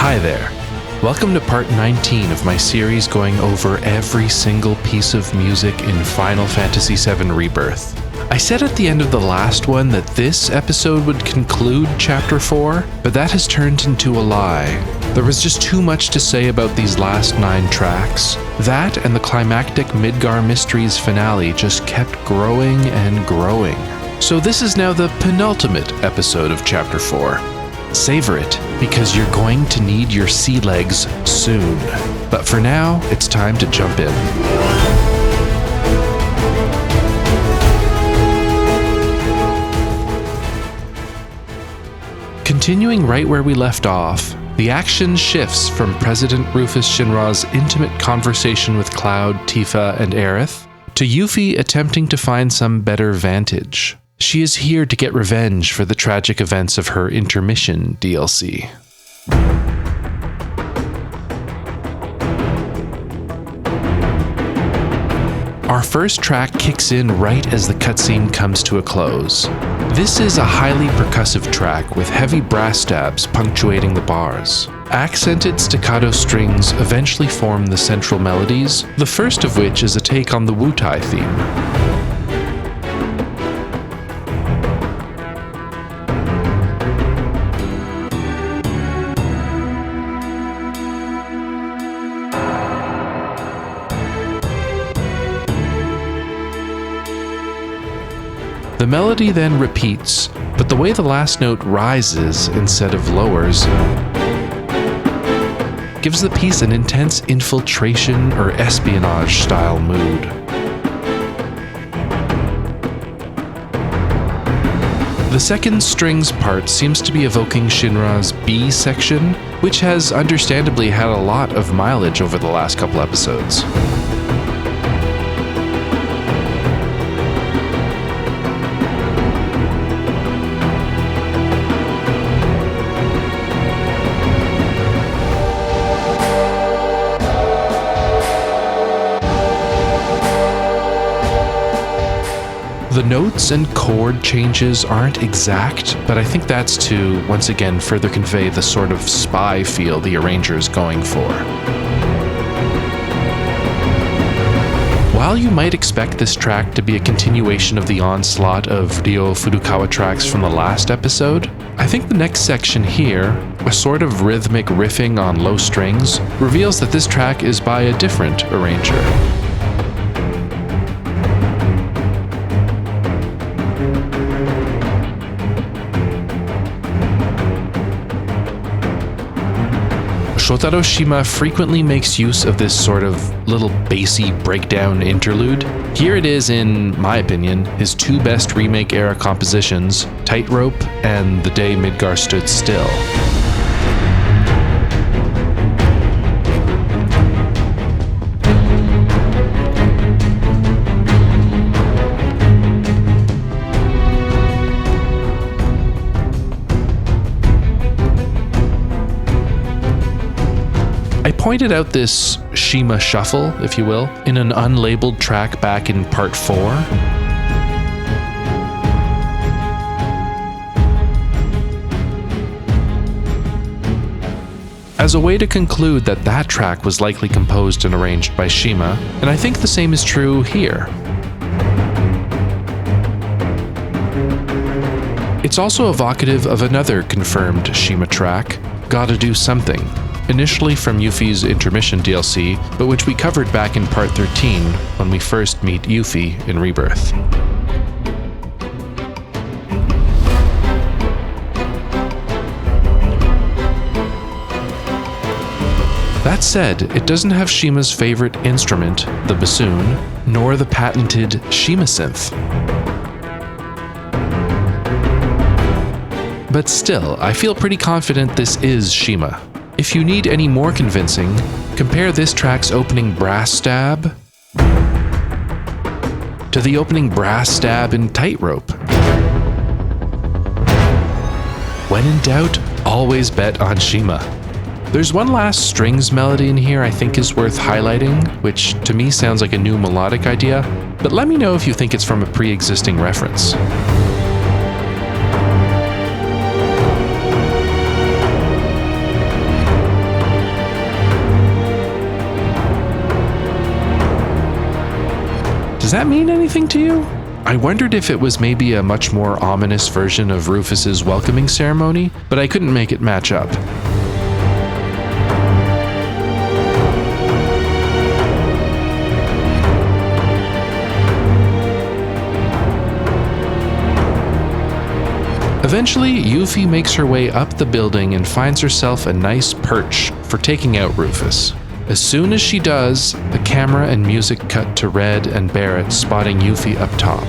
Hi there. Welcome to part 19 of my series going over every single piece of music in Final Fantasy VII Rebirth. I said at the end of the last one that this episode would conclude Chapter 4, but that has turned into a lie. There was just too much to say about these last 9 tracks. That and the climactic Midgar Mysteries finale just kept growing and growing. So this is now the penultimate episode of Chapter 4. Savor it, because you're going to need your sea legs soon. But for now, it's time to jump in. Continuing right where we left off, the action shifts from President Rufus Shinra's intimate conversation with Cloud, Tifa, and Aerith to Yuffie attempting to find some better vantage. She is here to get revenge for the tragic events of her Intermission DLC. Our first track kicks in right as the cutscene comes to a close. This is a highly percussive track with heavy brass stabs punctuating the bars. Accented staccato strings eventually form the central melodies, the first of which is a take on the Wutai theme. The melody then repeats, but the way the last note rises instead of lowers gives the piece an intense infiltration or espionage style mood. The second strings part seems to be evoking Shinra's B section, which has understandably had a lot of mileage over the last couple episodes. The notes and chord changes aren't exact, but I think that's to, once again, further convey the sort of spy feel the arranger is going for. While you might expect this track to be a continuation of the onslaught of Ryo Furukawa tracks from the last episode, I think the next section here, a sort of rhythmic riffing on low strings, reveals that this track is by a different arranger. Shotaro Shima frequently makes use of this sort of little bassy breakdown interlude. Here it is, in my opinion, his 2 best remake-era compositions, Tightrope and The Day Midgar Stood Still. I pointed out this Shima shuffle, if you will, in an unlabeled track back in part 4. As a way to conclude that that track was likely composed and arranged by Shima, and I think the same is true here. It's also evocative of another confirmed Shima track, Gotta Do Something, initially from Yuffie's Intermission DLC, but which we covered back in part 13 when we first meet Yuffie in Rebirth. That said, it doesn't have Shima's favorite instrument, the bassoon, nor the patented Shima synth. But still, I feel pretty confident this is Shima. If you need any more convincing, compare this track's opening brass stab to the opening brass stab in Tightrope. When in doubt, always bet on Shima. There's one last strings melody in here I think is worth highlighting, which to me sounds like a new melodic idea, but let me know if you think it's from a pre-existing reference. that mean anything to you? I wondered if it was maybe a much more ominous version of Rufus's welcoming ceremony, but I couldn't make it match up. Eventually, Yuffie makes her way up the building and finds herself a nice perch for taking out Rufus. As soon as she does, the camera and music cut to Red and Barrett spotting Yuffie up top.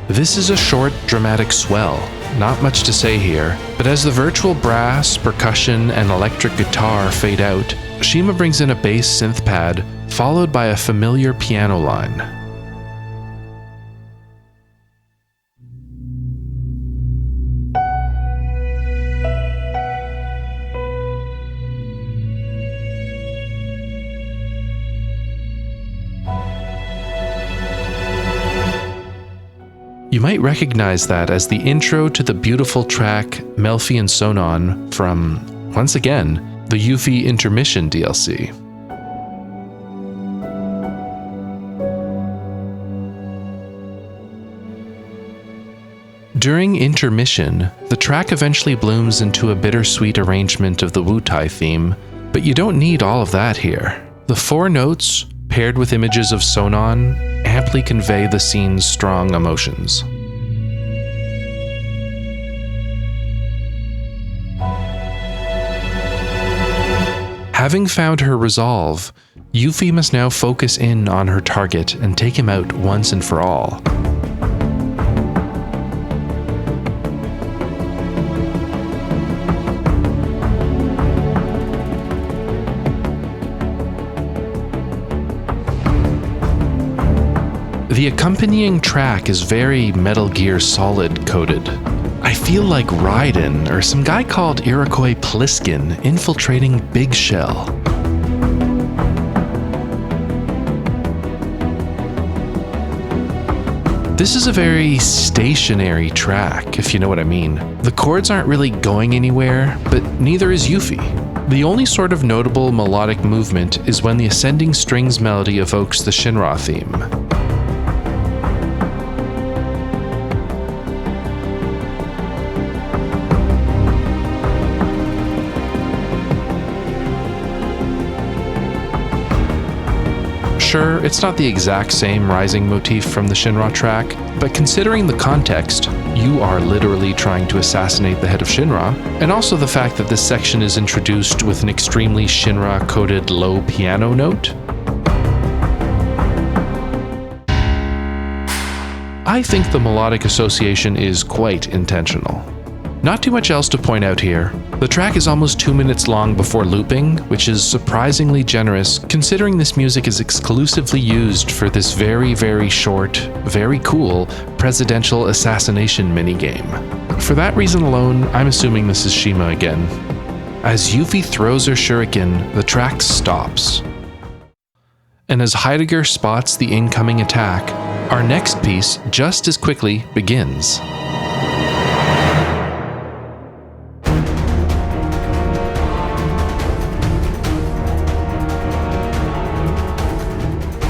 This is a short, dramatic swell. Not much to say here, but as the virtual brass, percussion, and electric guitar fade out, Shima brings in a bass synth pad, followed by a familiar piano line. You might recognize that as the intro to the beautiful track Melfi and Sonon from, once again, the Yuffie Intermission DLC. During Intermission, the track eventually blooms into a bittersweet arrangement of the Wutai theme, but you don't need all of that here. The 4 notes, paired with images of Sonon, amply convey the scene's strong emotions. Having found her resolve, Yuffie must now focus in on her target and take him out once and for all. The accompanying track is very Metal Gear Solid coded. I feel like Raiden or some guy called Iroquois Pliskin infiltrating Big Shell. This is a very stationary track, if you know what I mean. The chords aren't really going anywhere, but neither is Yuffie. The only sort of notable melodic movement is when the ascending strings melody evokes the Shinra theme. Sure, it's not the exact same rising motif from the Shinra track, but considering the context, you are literally trying to assassinate the head of Shinra, and also the fact that this section is introduced with an extremely Shinra-coded low piano note. I think the melodic association is quite intentional. Not too much else to point out here. The track is almost 2 minutes long before looping, which is surprisingly generous considering this music is exclusively used for this very, very short, very cool presidential assassination minigame. For that reason alone, I'm assuming this is Shima again. As Yuffie throws her shuriken, the track stops. And as Heidegger spots the incoming attack, our next piece just as quickly begins.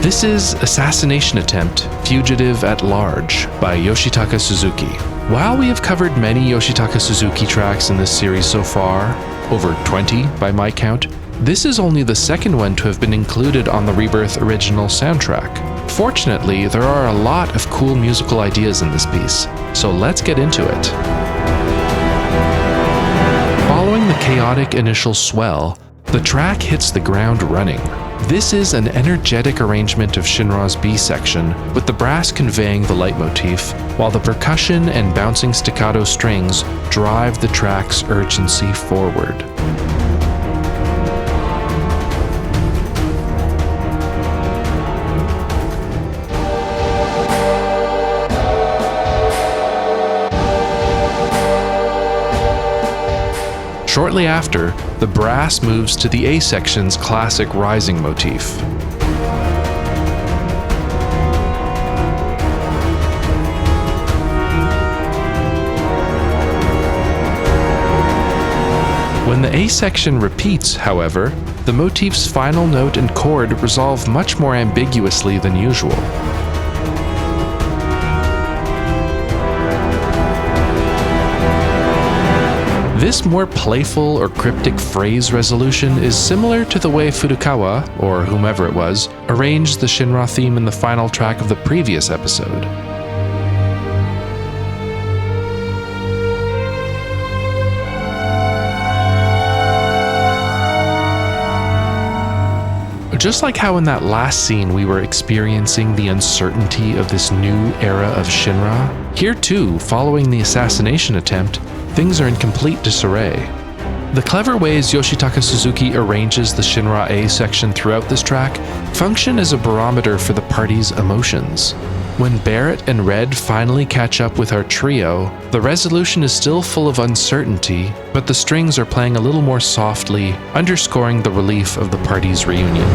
This is Assassination Attempt, Fugitive at Large by Yoshitaka Suzuki. While we have covered many Yoshitaka Suzuki tracks in this series so far, over 20 by my count, this is only the second one to have been included on the Rebirth original soundtrack. Fortunately, there are a lot of cool musical ideas in this piece, so let's get into it. Following the chaotic initial swell, the track hits the ground running. This is an energetic arrangement of Shinra's B section, with the brass conveying the leitmotif, while the percussion and bouncing staccato strings drive the track's urgency forward. Shortly after, the brass moves to the A section's classic rising motif. When the A section repeats, however, the motif's final note and chord resolve much more ambiguously than usual. This more playful or cryptic phrase resolution is similar to the way Furukawa, or whomever it was, arranged the Shinra theme in the final track of the previous episode. Just like how in that last scene we were experiencing the uncertainty of this new era of Shinra, here too, following the assassination attempt, things are in complete disarray. The clever ways Yoshitaka Suzuki arranges the Shinra A section throughout this track function as a barometer for the party's emotions. When Barrett and Red finally catch up with our trio, the resolution is still full of uncertainty, but the strings are playing a little more softly, underscoring the relief of the party's reunion.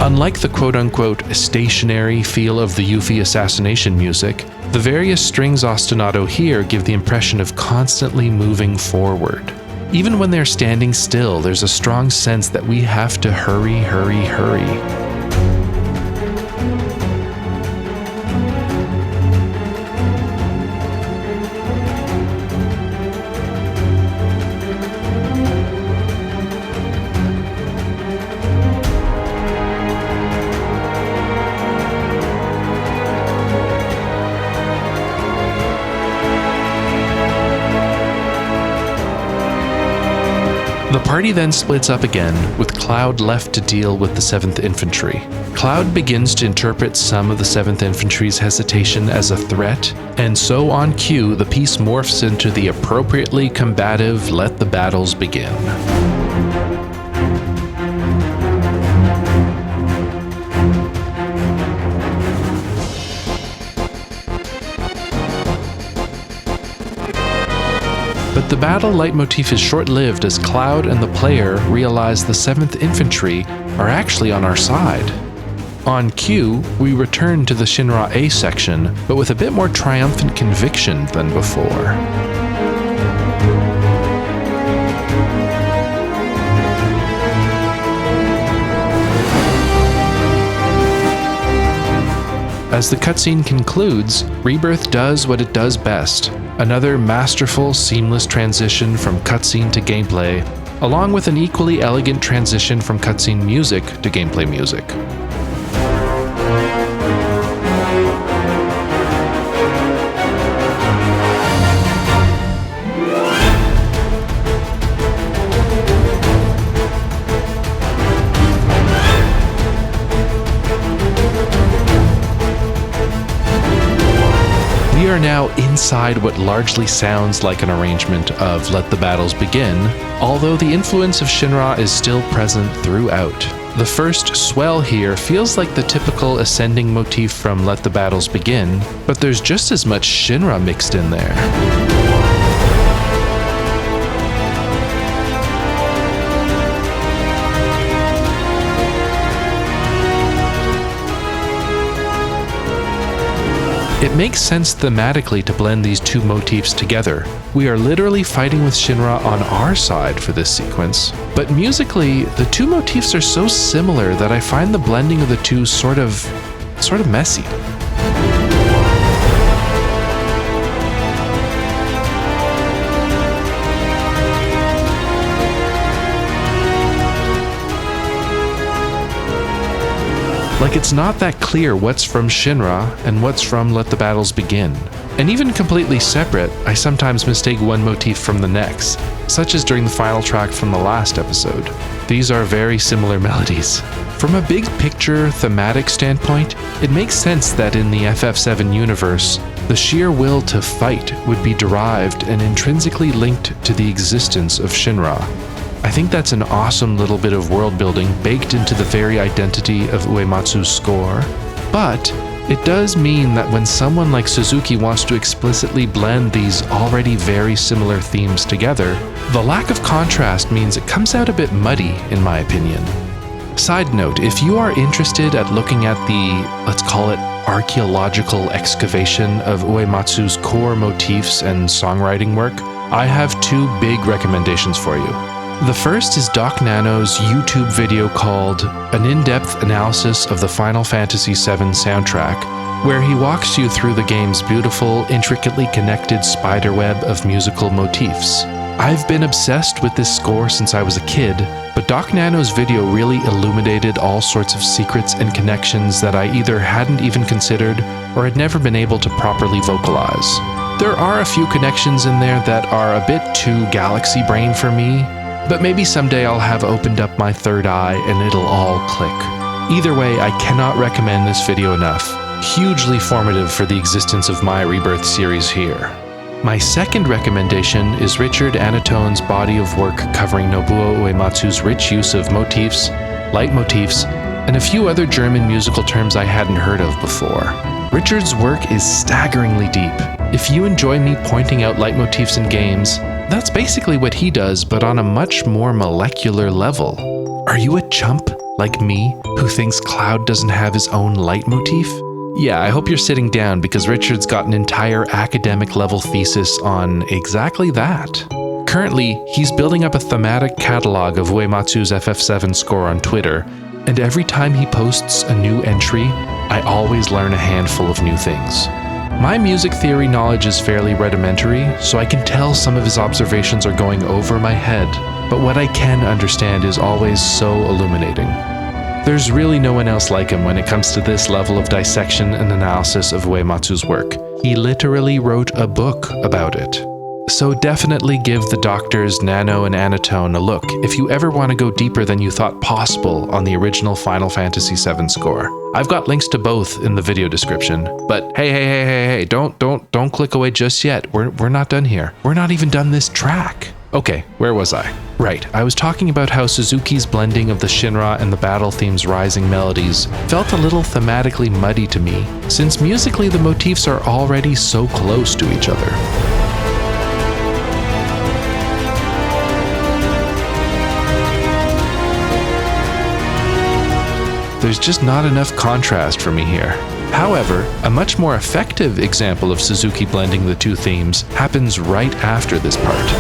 Unlike the quote-unquote stationary feel of the Yuffie assassination music, the various strings ostinato here give the impression of constantly moving forward. Even when they're standing still, there's a strong sense that we have to hurry, hurry, hurry. The party then splits up again, with Cloud left to deal with the 7th Infantry. Cloud begins to interpret some of the 7th Infantry's hesitation as a threat, and so on cue, the piece morphs into the appropriately combative "Let the Battles Begin." But the battle leitmotif is short-lived as Cloud and the player realize the 7th Infantry are actually on our side. On cue, we return to the Shinra A section, but with a bit more triumphant conviction than before. As the cutscene concludes, Rebirth does what it does best. Another masterful, seamless transition from cutscene to gameplay, along with an equally elegant transition from cutscene music to gameplay music. We are now inside what largely sounds like an arrangement of Let the Battles Begin, although the influence of Shinra is still present throughout. The first swell here feels like the typical ascending motif from Let the Battles Begin, but there's just as much Shinra mixed in there. It makes sense thematically to blend these two motifs together. We are literally fighting with Shinra on our side for this sequence, but musically, the two motifs are so similar that I find the blending of the two sort of messy. Like, it's not that clear what's from Shinra and what's from Let the Battles Begin. And even completely separate, I sometimes mistake one motif from the next, such as during the final track from the last episode. These are very similar melodies. From a big picture, thematic standpoint, it makes sense that in the FF7 universe, the sheer will to fight would be derived and intrinsically linked to the existence of Shinra. I think that's an awesome little bit of world building baked into the very identity of Uematsu's score. But It does mean that when someone like Suzuki wants to explicitly blend these already very similar themes together, the lack of contrast means it comes out a bit muddy, in my opinion. Side note, if you are interested at looking at the, let's call it, archaeological excavation of Uematsu's core motifs and songwriting work, I have two big recommendations for you. The first is Doc Nano's YouTube video called An In-Depth Analysis of the Final Fantasy VII Soundtrack, where he walks you through the game's beautiful, intricately connected spiderweb of musical motifs. I've been obsessed with this score since I was a kid, but Doc Nano's video really illuminated all sorts of secrets and connections that I either hadn't even considered or had never been able to properly vocalize. There are a few connections in there that are a bit too galaxy brain for me, but maybe someday I'll have opened up my third eye and it'll all click. Either way, I cannot recommend this video enough. Hugely formative for the existence of my Rebirth series here. My second recommendation is Richard Anatone's body of work covering Nobuo Uematsu's rich use of motifs, leitmotifs, and a few other German musical terms I hadn't heard of before. Richard's work is staggeringly deep. If you enjoy me pointing out leitmotifs in games, that's basically what he does, but on a much more molecular level. Are you a chump like me who thinks Cloud doesn't have his own leitmotif? Yeah, I hope you're sitting down because Richard's got an entire academic level thesis on exactly that. Currently, he's building up a thematic catalog of Uematsu's FF7 score on Twitter, and every time he posts a new entry, I always learn a handful of new things. My music theory knowledge is fairly rudimentary, so I can tell some of his observations are going over my head, but what I can understand is always so illuminating. There's really no one else like him when it comes to this level of dissection and analysis of Uematsu's work. He literally wrote a book about it. So definitely give the doctors Nano and Anatone a look if you ever want to go deeper than you thought possible on the original Final Fantasy VII score. I've got links to both in the video description. But hey, don't click away just yet. We're not done here. We're not even done this track. Okay, where was I? Right, I was talking about how Suzuki's blending of the Shinra and the battle theme's rising melodies felt a little thematically muddy to me, since musically the motifs are already so close to each other. There's just not enough contrast for me here. However, a much more effective example of Suzuki blending the two themes happens right after this part.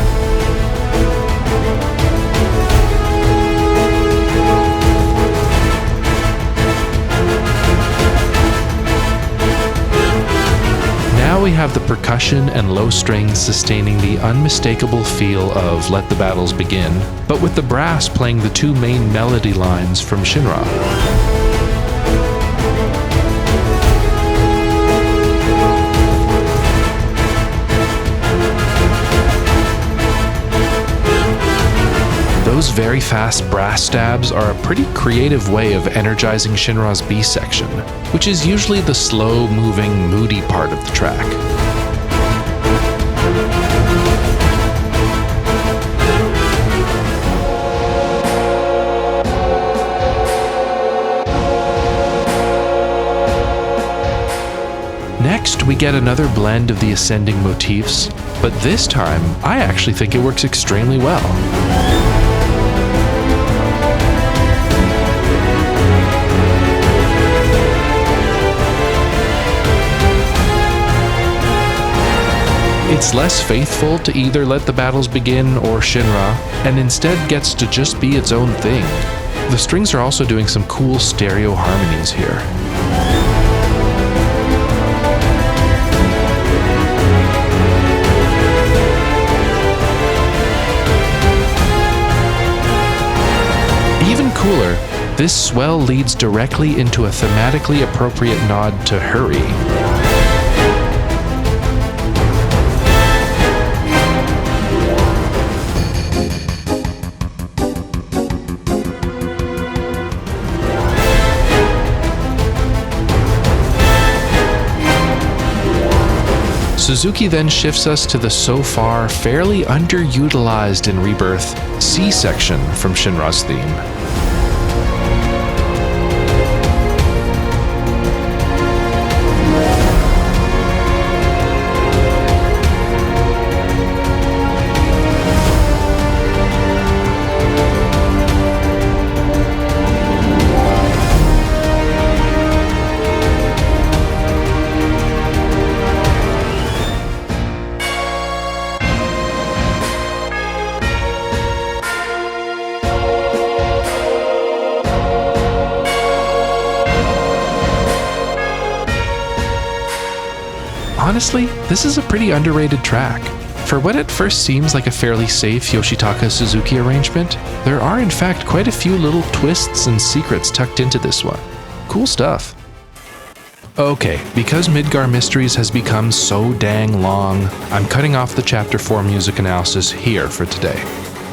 Now we have the percussion and low strings sustaining the unmistakable feel of Let the Battles Begin, but with the brass playing the two main melody lines from Shinra. Those very fast brass stabs are a pretty creative way of energizing Shinra's B section, which is usually the slow-moving, moody part of the track. Next, we get another blend of the ascending motifs, but this time, I actually think it works extremely well. It's less faithful to either Let the Battles Begin or Shinra, and instead gets to just be its own thing. The strings are also doing some cool stereo harmonies here. Even cooler, this swell leads directly into a thematically appropriate nod to Hurry. Suzuki then shifts us to the so far fairly underutilized in Rebirth C section from Shinra's theme. honestly, this is a pretty underrated track. For what at first seems like a fairly safe Yoshitaka Suzuki arrangement, there are in fact quite a few little twists and secrets tucked into this one. Cool stuff. Okay, because Midgar Mysteries has become so dang long, I'm cutting off the Chapter 4 music analysis here for today.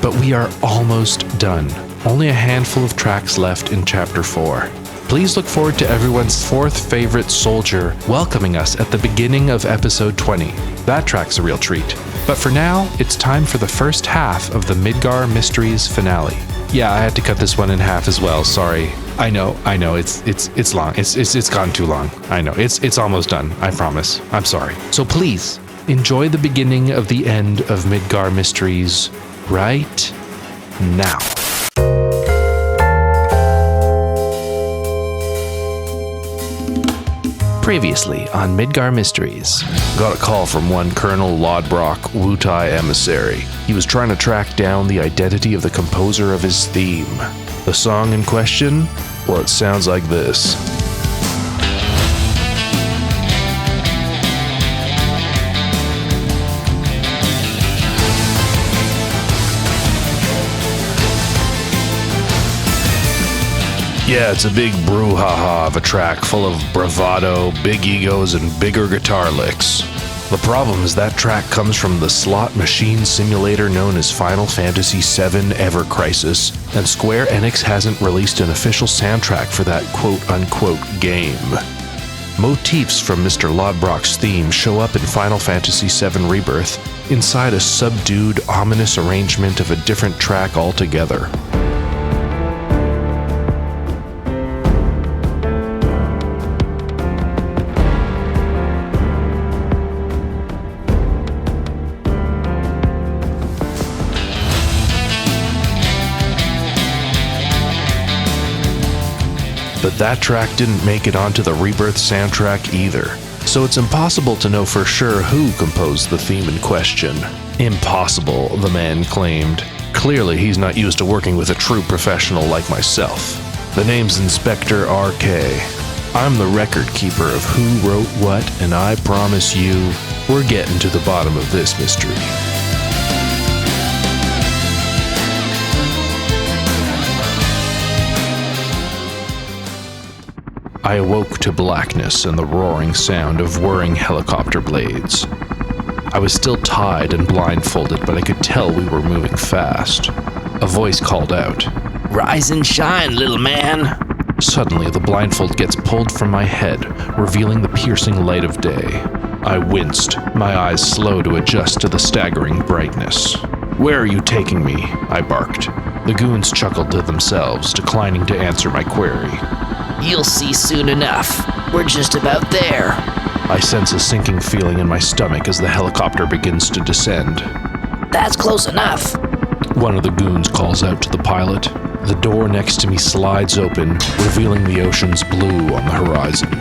But we are almost done. Only a handful of tracks left in Chapter 4. Please look forward to everyone's fourth favorite soldier welcoming us at the beginning of episode 20. That track's a real treat. But for now, it's time for the first half of the Midgar Mysteries finale. Yeah, I had to cut this one in half as well, sorry. I know, it's long. It's gone too long. I know, it's almost done, I promise. I'm sorry. So please, enjoy the beginning of the end of Midgar Mysteries right now. Previously on Midgar Mysteries. Got a call from one Colonel Lodbrok, Wutai emissary. He was trying to track down the identity of the composer of his theme. The song in question? Well, it sounds like this. Yeah, it's a big brouhaha of a track full of bravado, big egos, and bigger guitar licks. The problem is that track comes from the slot machine simulator known as Final Fantasy VII Ever Crisis, and Square Enix hasn't released an official soundtrack for that quote-unquote game. Motifs from Mr. Lodbrok's theme show up in Final Fantasy VII Rebirth inside a subdued, ominous arrangement of a different track altogether. But that track didn't make it onto the Rebirth soundtrack either, so it's impossible to know for sure who composed the theme in question. Impossible, the man claimed. Clearly he's not used to working with a true professional like myself. The name's Inspector RK. I'm the record keeper of who wrote what, and I promise you, we're getting to the bottom of this mystery. I awoke to blackness and the roaring sound of whirring helicopter blades. I was still tied and blindfolded, but I could tell we were moving fast. A voice called out, "Rise and shine, little man!" Suddenly, the blindfold gets pulled from my head, revealing the piercing light of day. I winced, my eyes slow to adjust to the staggering brightness. "Where are you taking me?" I barked. The goons chuckled to themselves, declining to answer my query. "You'll see soon enough. We're just about there." I sense a sinking feeling in my stomach as the helicopter begins to descend. "That's close enough." One of the goons calls out to the pilot. The door next to me slides open, revealing the ocean's blue on the horizon.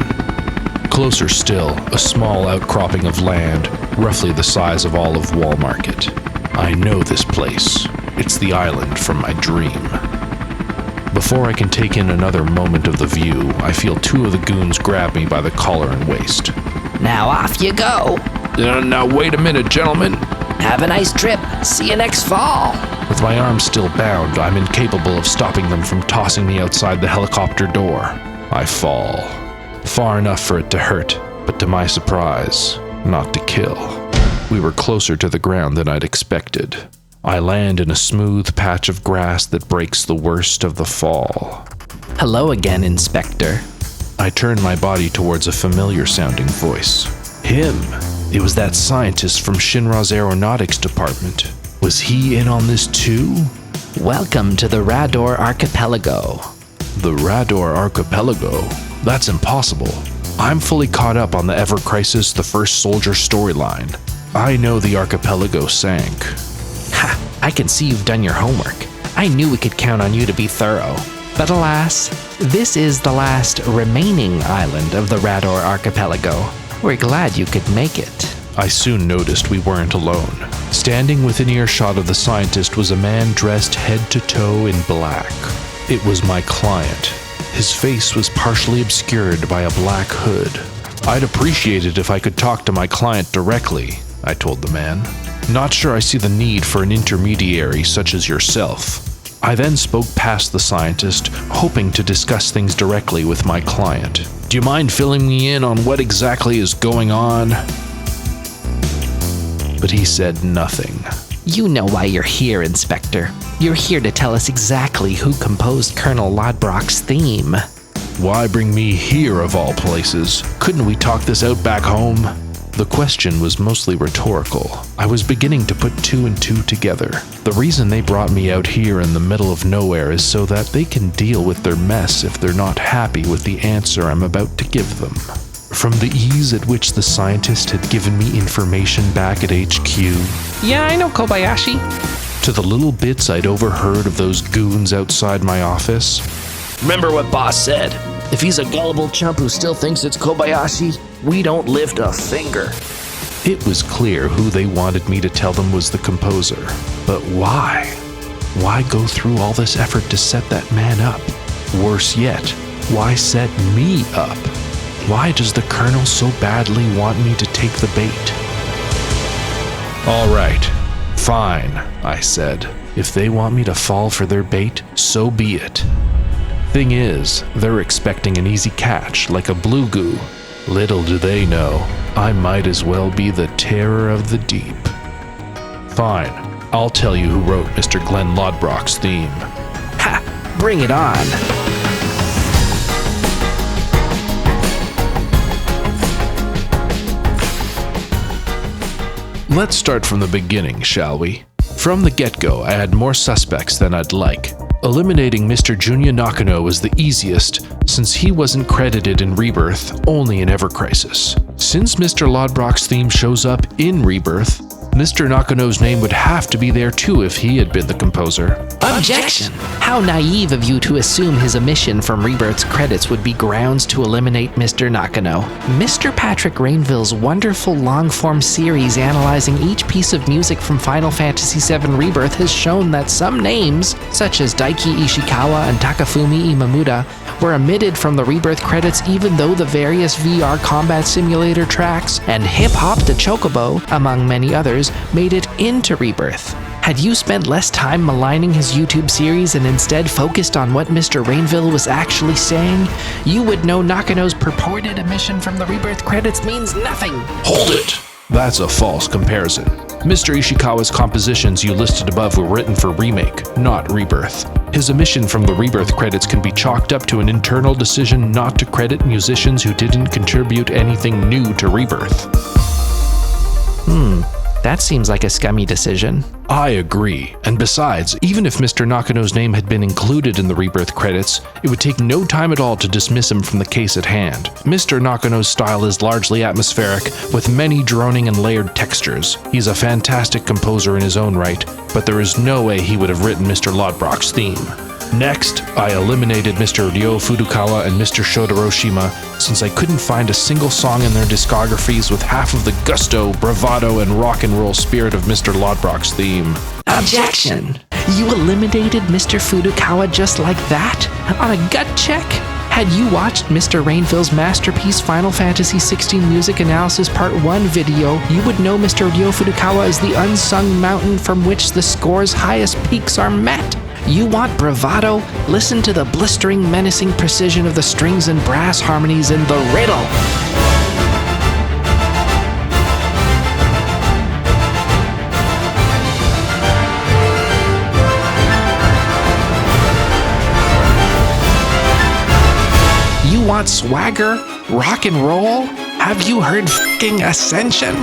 Closer still, a small outcropping of land, roughly the size of all of Wall Market. I know this place. It's the island from my dream. Before I can take in another moment of the view, I feel two of the goons grab me by the collar and waist. "Now off you go." Now wait a minute, gentlemen. "Have a nice trip. See you next fall." With my arms still bound, I'm incapable of stopping them from tossing me outside the helicopter door. I fall. Far enough for it to hurt, but to my surprise, not to kill. We were closer to the ground than I'd expected. I land in a smooth patch of grass that breaks the worst of the fall. "Hello again, Inspector." I turn my body towards a familiar-sounding voice. Him! It was that scientist from Shinra's aeronautics department. Was he in on this too? "Welcome to the Rador Archipelago." The Rador Archipelago? That's impossible. I'm fully caught up on the Ever Crisis The First Soldier storyline. I know the archipelago sank. Ha! I can see you've done your homework. I knew we could count on you to be thorough. But alas, this is the last remaining island of the Rador Archipelago. We're glad you could make it. I soon noticed we weren't alone. Standing within earshot of the scientist was a man dressed head to toe in black. It was my client. His face was partially obscured by a black hood. I'd appreciate it if I could talk to my client directly, I told the man. Not sure I see the need for an intermediary such as yourself. I then spoke past the scientist, hoping to discuss things directly with my client. Do you mind filling me in on what exactly is going on? But he said nothing. You know why you're here, Inspector. You're here to tell us exactly who composed Colonel Lodbrok's theme. Why bring me here of all places? Couldn't we talk this out back home? The question was mostly rhetorical. I was beginning to put two and two together. The reason they brought me out here in the middle of nowhere is so that they can deal with their mess if they're not happy with the answer I'm about to give them. From the ease at which the scientist had given me information back at HQ, Yeah, I know Kobayashi. to the little bits I'd overheard of those goons outside my office, Remember what Boss said. If he's a gullible chump who still thinks it's Kobayashi, we don't lift a finger. it was clear who they wanted me to tell them was the composer. But why? Why go through all this effort to set that man up? Worse yet, why set me up? Why does the Colonel so badly want me to take the bait? All right, fine, I said. If they want me to fall for their bait, so be it. Thing is, they're expecting an easy catch, like a blue goo. Little do they know, I might as well be the terror of the deep. Fine, I'll tell you who wrote Mr. Glenn Lodbrok's theme. Ha! Bring it on. Let's start from the beginning, shall we? From the get-go, I had more suspects than I'd like. Eliminating Mr. Junya Nakano was the easiest, since he wasn't credited in Rebirth, only in Ever Crisis. Since Mr. Lodbrok's theme shows up in Rebirth, Mr. Nakano's name would have to be there too if he had been the composer. Objection! How naive of you to assume his omission from Rebirth's credits would be grounds to eliminate Mr. Nakano. Mr. Patrick Rainville's wonderful long-form series analyzing each piece of music from Final Fantasy VII Rebirth has shown that some names, such as Daiki Ishikawa and Takafumi Imamura, were omitted from the Rebirth credits even though the various VR combat simulator tracks and Hip Hop the Chocobo, among many others, made it into Rebirth. Had you spent less time maligning his YouTube series and instead focused on what Mr. Rainville was actually saying, you would know Nakano's purported omission from the Rebirth credits means nothing. Hold it! That's a false comparison. Mr. Ishikawa's compositions you listed above were written for Remake, not Rebirth. His omission from the Rebirth credits can be chalked up to an internal decision not to credit musicians who didn't contribute anything new to Rebirth. That seems like a scummy decision. I agree. And besides, even if Mr. Nakano's name had been included in the Rebirth credits, it would take no time at all to dismiss him from the case at hand. Mr. Nakano's style is largely atmospheric, with many droning and layered textures. He's a fantastic composer in his own right, but there is no way he would have written Mr. Lodbrok's theme. Next, I eliminated Mr. Ryo Furukawa and Mr. Shotaro Shima since I couldn't find a single song in their discographies with half of the gusto, bravado, and rock and roll spirit of Mr. Lodbrok's theme. Objection! You eliminated Mr. Furukawa just like that? On a gut check? Had you watched Mr. Rainville's masterpiece Final Fantasy XVI Music Analysis Part 1 video, you would know Mr. Ryo Furukawa is the unsung mountain from which the score's highest peaks are met. You want bravado? Listen to the blistering, menacing precision of the strings and brass harmonies in The Riddle. You want swagger? Rock and roll? Have you heard f***ing Ascension?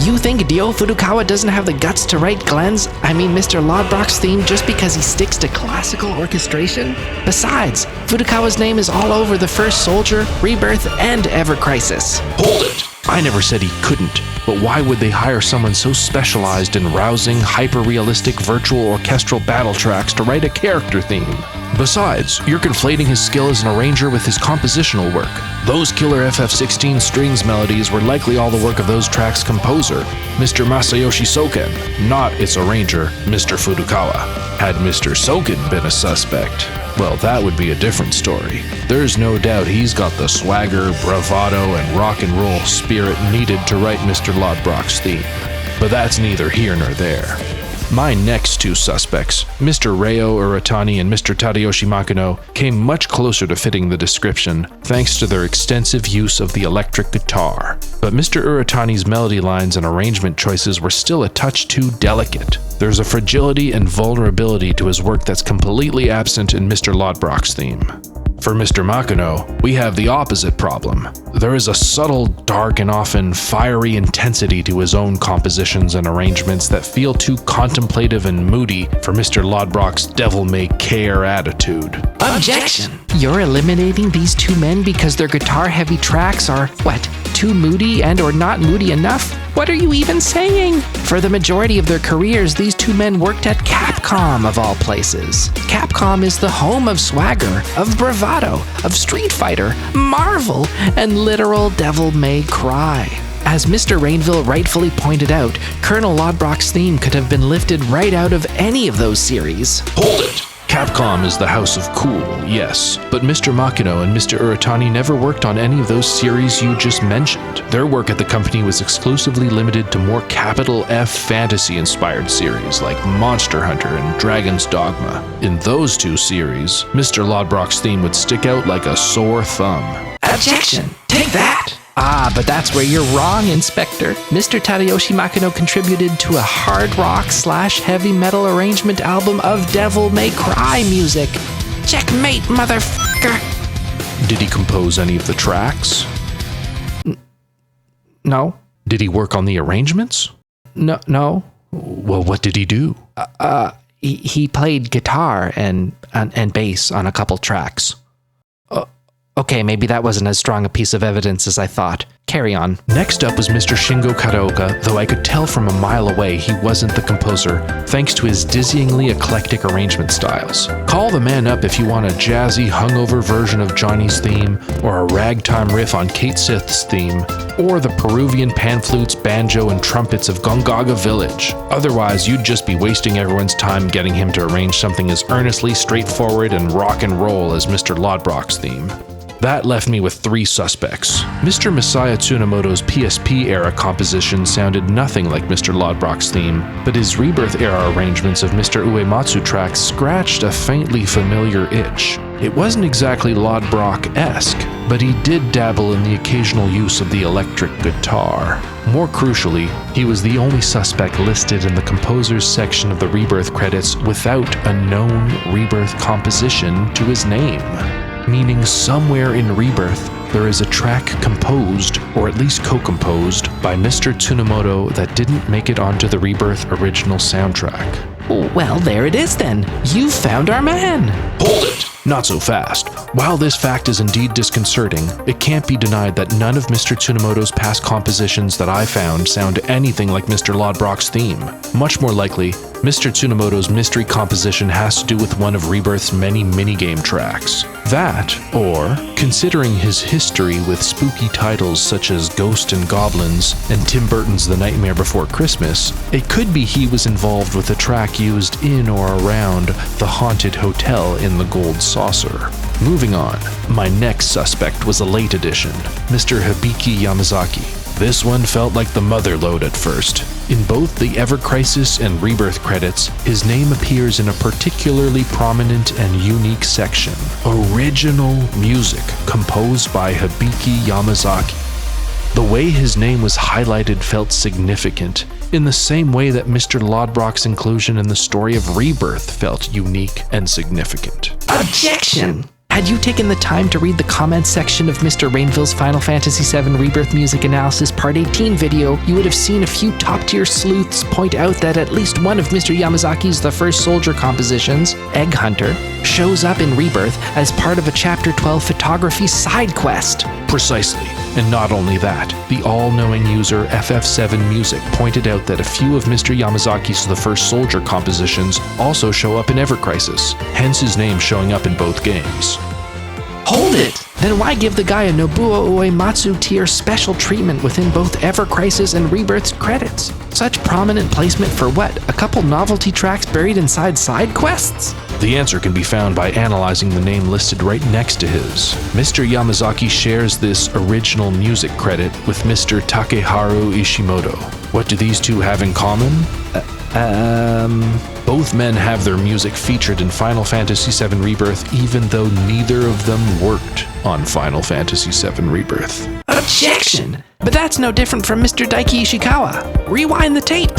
You think Ryo Furukawa doesn't have the guts to write Mr. Lodbrok's theme just because he sticks to classical orchestration? Besides, Furukawa's name is all over The First Soldier, Rebirth, and Ever Crisis. Hold it! I never said he couldn't, but why would they hire someone so specialized in rousing, hyper-realistic virtual orchestral battle tracks to write a character theme? Besides, you're conflating his skill as an arranger with his compositional work. Those killer FF16 strings melodies were likely all the work of those tracks' composer, Mr. Masayoshi Soken, not its arranger, Mr. Furukawa. Had Mr. Soken been a suspect, well, that would be a different story. There's no doubt he's got the swagger, bravado, and rock and roll spirit needed to write Mr. Lodbrok's theme. But that's neither here nor there. My next two suspects, Mr. Reo Uratani and Mr. Tadayoshi Makino, came much closer to fitting the description thanks to their extensive use of the electric guitar. But Mr. Uratani's melody lines and arrangement choices were still a touch too delicate. There's a fragility and vulnerability to his work that's completely absent in Mr. Lodbrok's theme. For Mr. Makino, we have the opposite problem. There is a subtle, dark, and often fiery intensity to his own compositions and arrangements that feel too contemplative and moody for Mr. Lodbrok's devil-may-care attitude. Objection! You're eliminating these two men because their guitar-heavy tracks are, too moody and or not moody enough? What are you even saying? For the majority of their careers, these two men worked at Capcom, of all places. Capcom is the home of swagger, of bravado, of Street Fighter, Marvel, and literal Devil May Cry. As Mr. Rainville rightfully pointed out, Colonel Lodbrok's theme could have been lifted right out of any of those series. Hold it! Capcom is the house of cool, yes, but Mr. Makino and Mr. Uratani never worked on any of those series you just mentioned. Their work at the company was exclusively limited to more capital F fantasy-inspired series like Monster Hunter and Dragon's Dogma. In those two series, Mr. Lodbrok's theme would stick out like a sore thumb. Objection! Take that! But that's where you're wrong, Inspector. Mr. Tadayoshi Makino contributed to a hard rock / heavy metal arrangement album of Devil May Cry music. Checkmate, motherfucker! Did he compose any of the tracks? No. Did he work on the arrangements? No. Well, what did he do? He played guitar and bass on a couple tracks. Okay, maybe that wasn't as strong a piece of evidence as I thought. Carry on. Next up was Mr. Shingo Karaoka, though I could tell from a mile away he wasn't the composer, thanks to his dizzyingly eclectic arrangement styles. Call the man up if you want a jazzy, hungover version of Johnny's theme, or a ragtime riff on Kate Sith's theme, or the Peruvian pan flutes, banjo, and trumpets of Gongaga Village. Otherwise, you'd just be wasting everyone's time getting him to arrange something as earnestly straightforward and rock and roll as Mr. Lodbrok's theme. That left me with three suspects. Mr. Masaya Tsunemoto's PSP-era composition sounded nothing like Mr. Lodbrok's theme, but his Rebirth-era arrangements of Mr. Uematsu tracks scratched a faintly familiar itch. It wasn't exactly Lodbrok-esque, but he did dabble in the occasional use of the electric guitar. More crucially, he was the only suspect listed in the composer's section of the Rebirth credits without a known Rebirth composition to his name. Meaning somewhere in Rebirth, there is a track composed, or at least co-composed, by Mr. Tsunemoto that didn't make it onto the Rebirth original soundtrack. Well, there it is then. You found our man. Hold it! Not so fast. While this fact is indeed disconcerting, it can't be denied that none of Mr. Tsunemoto's past compositions that I found sound anything like Mr. Lodbrok's theme. Much more likely, Mr. Tsunemoto's mystery composition has to do with one of Rebirth's many minigame tracks. That, or, considering his history with spooky titles such as Ghost and Goblins and Tim Burton's The Nightmare Before Christmas, it could be he was involved with a track used in or around the haunted hotel in the Gold Saucer. Moving on, my next suspect was a late addition, Mr. Hibiki Yamazaki. This one felt like the mother lode at first. In both the Ever Crisis and Rebirth credits, his name appears in a particularly prominent and unique section. Original music composed by Hibiki Yamazaki. The way his name was highlighted felt significant, in the same way that Mr. Lodbrok's inclusion in the story of Rebirth felt unique and significant. Objection! Had you taken the time to read the comments section of Mr. Rainville's Final Fantasy VII Rebirth Music Analysis Part 18 video, you would have seen a few top-tier sleuths point out that at least one of Mr. Yamazaki's The First Soldier compositions, Egg Hunter, shows up in Rebirth as part of a Chapter 12 photography side quest. Precisely. And not only that, the all-knowing user FF7 Music pointed out that a few of Mr. Yamazaki's The First Soldier compositions also show up in Ever Crisis, hence his name showing up in both games. Hold it! Then why give the guy a Nobuo Uematsu tier special treatment within both Ever Crisis and Rebirth's credits? Such prominent placement for what? A couple novelty tracks buried inside side quests? The answer can be found by analyzing the name listed right next to his. Mr. Yamazaki shares this original music credit with Mr. Takeharu Ishimoto. What do these two have in common? Both men have their music featured in Final Fantasy VII Rebirth, even though neither of them worked on Final Fantasy VII Rebirth. Objection! But that's no different from Mr. Daiki Ishikawa. Rewind the tape.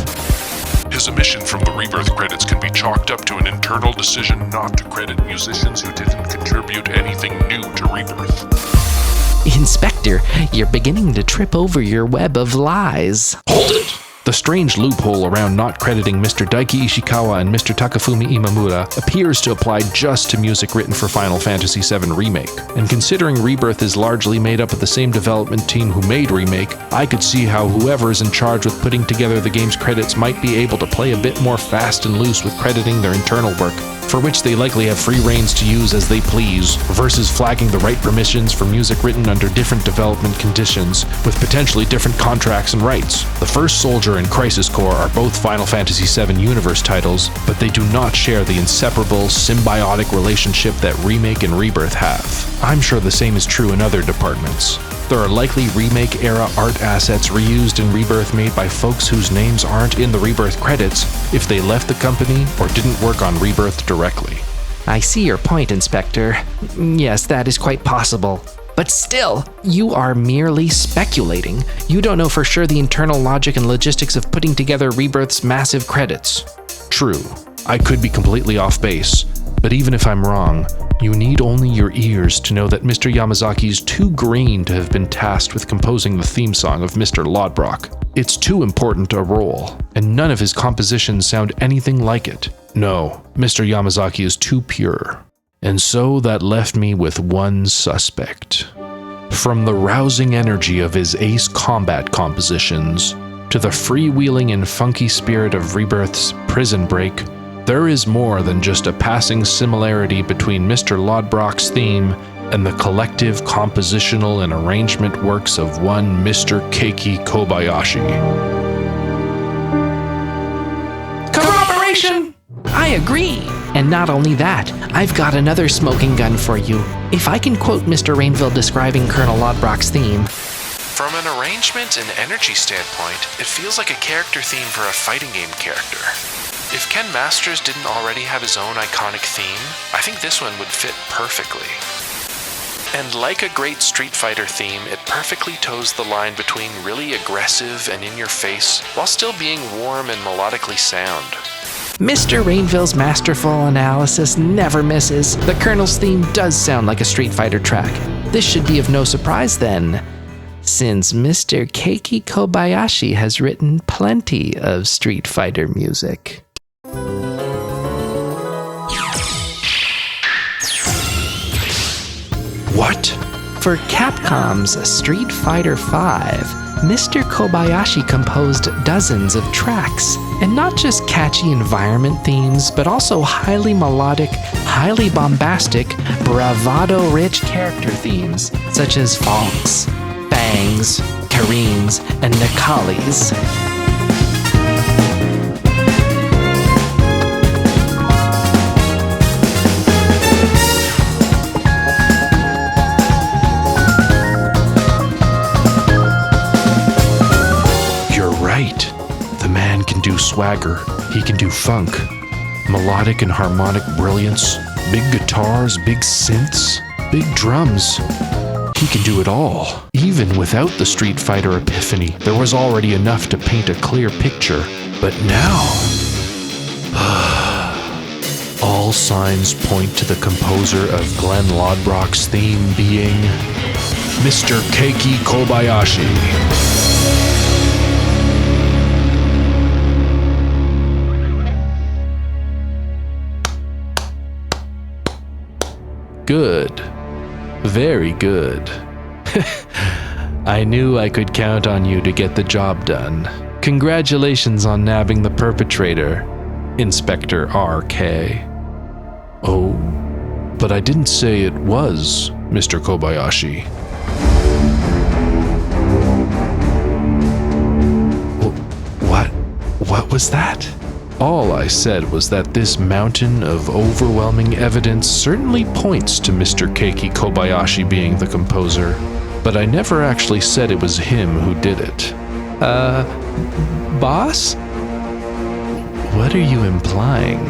His omission from the Rebirth credits can be chalked up to an internal decision not to credit musicians who didn't contribute anything new to Rebirth. Inspector, you're beginning to trip over your web of lies. Hold it! The strange loophole around not crediting Mr. Daiki Ishikawa and Mr. Takafumi Imamura appears to apply just to music written for Final Fantasy VII Remake. And considering Rebirth is largely made up of the same development team who made Remake, I could see how whoever is in charge with putting together the game's credits might be able to play a bit more fast and loose with crediting their internal work, for which they likely have free reins to use as they please, versus flagging the right permissions for music written under different development conditions, with potentially different contracts and rights. The First Soldier and Crisis Core are both Final Fantasy VII Universe titles, but they do not share the inseparable, symbiotic relationship that Remake and Rebirth have. I'm sure the same is true in other departments. There are likely Remake-era art assets reused in Rebirth made by folks whose names aren't in the Rebirth credits if they left the company or didn't work on Rebirth directly. I see your point, Inspector. Yes, that is quite possible. But still, you are merely speculating. You don't know for sure the internal logic and logistics of putting together Rebirth's massive credits. True, I could be completely off base, but even if I'm wrong, you need only your ears to know that Mr. Yamazaki is too green to have been tasked with composing the theme song of Mr. Lodbrok. It's too important a role, and none of his compositions sound anything like it. No, Mr. Yamazaki is too pure. And so that left me with one suspect. From the rousing energy of his Ace Combat compositions, to the freewheeling and funky spirit of Rebirth's Prison Break, there is more than just a passing similarity between Mr. Lodbrok's theme and the collective compositional and arrangement works of one Mr. Keiki Kobayashi. Corroboration! I agree. And not only that, I've got another smoking gun for you. If I can quote Mr. Rainville describing Colonel Lodbrok's theme, "From an arrangement and energy standpoint, it feels like a character theme for a fighting game character. If Ken Masters didn't already have his own iconic theme, I think this one would fit perfectly. And like a great Street Fighter theme, it perfectly toes the line between really aggressive and in-your-face, while still being warm and melodically sound." Mr. Rainville's masterful analysis never misses. The Colonel's theme does sound like a Street Fighter track. This should be of no surprise then, since Mr. Keiki Kobayashi has written plenty of Street Fighter music. What? For Capcom's Street Fighter V, Mr. Kobayashi composed dozens of tracks, and not just catchy environment themes, but also highly melodic, highly bombastic, bravado-rich character themes, such as Fonks, Fangs, Kareens, and Nakalis. The man can do swagger, he can do funk, melodic and harmonic brilliance, big guitars, big synths, big drums. He can do it all. Even without the Street Fighter epiphany, there was already enough to paint a clear picture. But now, all signs point to the composer of Glenn Lodbrok's theme being Mr. Keiki Kobayashi. Good. Very good. I knew I could count on you to get the job done. Congratulations on nabbing the perpetrator, Inspector RK. Oh, but I didn't say it was Mr. Kobayashi. What was that? All I said was that this mountain of overwhelming evidence certainly points to Mr. Keiki Kobayashi being the composer, but I never actually said it was him who did it. Boss? What are you implying?